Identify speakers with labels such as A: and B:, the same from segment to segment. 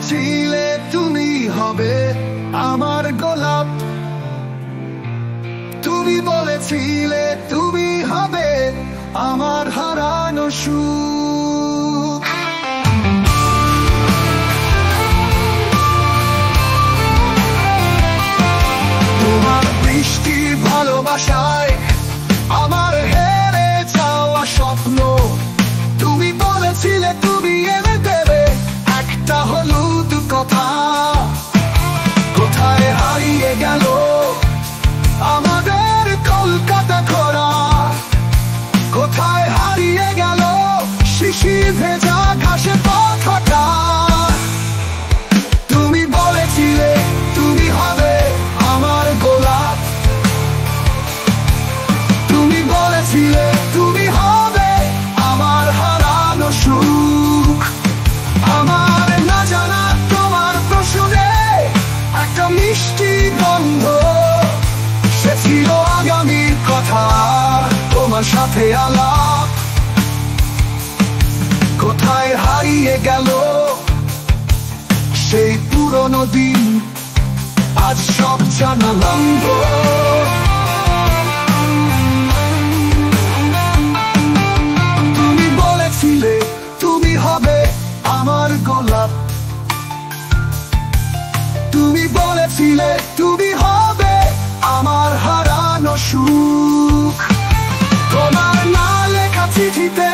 A: বলেছিলে তুমি হবে আমার গোলাপ, তুমি বলেছিলে তুমি হবে আমার হারানো সুখ। তোমার বৃষ্টি ভালোবাসায় আমার হেরে যাওয়া স্বপ্ন, তুমি বলেছিলে তুমি এনে দেবে একটা হলুদ কথা। কোথায় হারিয়ে গেল আমাদের কলকাতা খরা, কোথায় হারিয়ে গেল শিশির ভেজা ঘাসে পথটা। তুমি বলেছিলে তুমি হবে আমার গোলাপ, তুমি বলেছিলে তুমি হবে আমার হারানো সুখ। আমার না জানা তোমার প্রশ্নে একটা মিষ্টি গন্ধ, সে ছিল আগামীর কথা, তোমার সাথে আলাপ। কোথায় হারিয়ে গেল সেই পুরনো দিন, আজ সব জানালাম গো। তুমি বলেছিলে তুমি হবে আমার গোলাপ, তুমি বলেছিলে তুমি হবে আমার হারানো সুখ। তোমার না লেখা চিঠিতে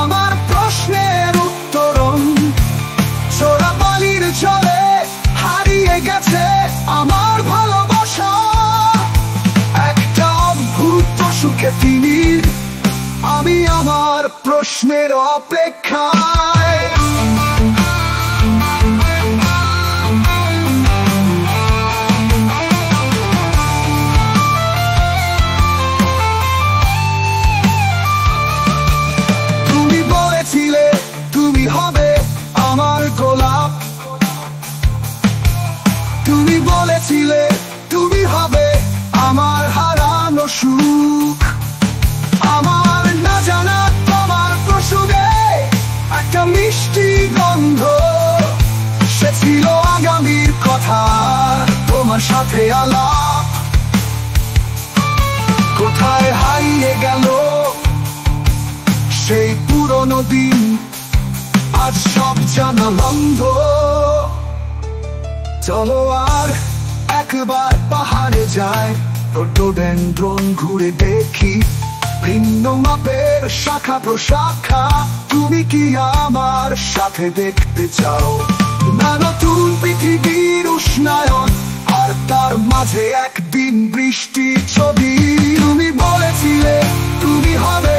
A: আমার প্রশ্নের উত্তরণ, চোরাবালির জলে হারিয়ে গেছে আমার ভালোবাসা। একটা অদ্ভুত সুখে তিমির আমি আমার প্রশ্নের অপেক্ষায়। তুমি বলেছিলে তুমি হবে আমার গোলাপ, তুমি বলেছিলে তুমি হবে আমার হারানো সুখ। আমার না জানা তোমার প্রসঙ্গে একটা মিষ্টি গন্ধ, সে ছিল আগামীর কথা, তোমার সাথে আলাপ। কোথায় হারিয়ে গেল সেই পুরনো দিন, আজ সব জানালাম গো। চলো আর একবার পাহাড়ে যায়, রোডোডেনড্রন ঘুরে দেখি, ভিন্ন মাপের শাখা প্রশাখা। তুমি কি আমার সাথে দেখতে চাও না নতুন পৃথিবীর উষ্ণায়ন, আর তার মাঝে একদিন বৃষ্টির ছবি? তুমি বলেছিলে তুমি হবে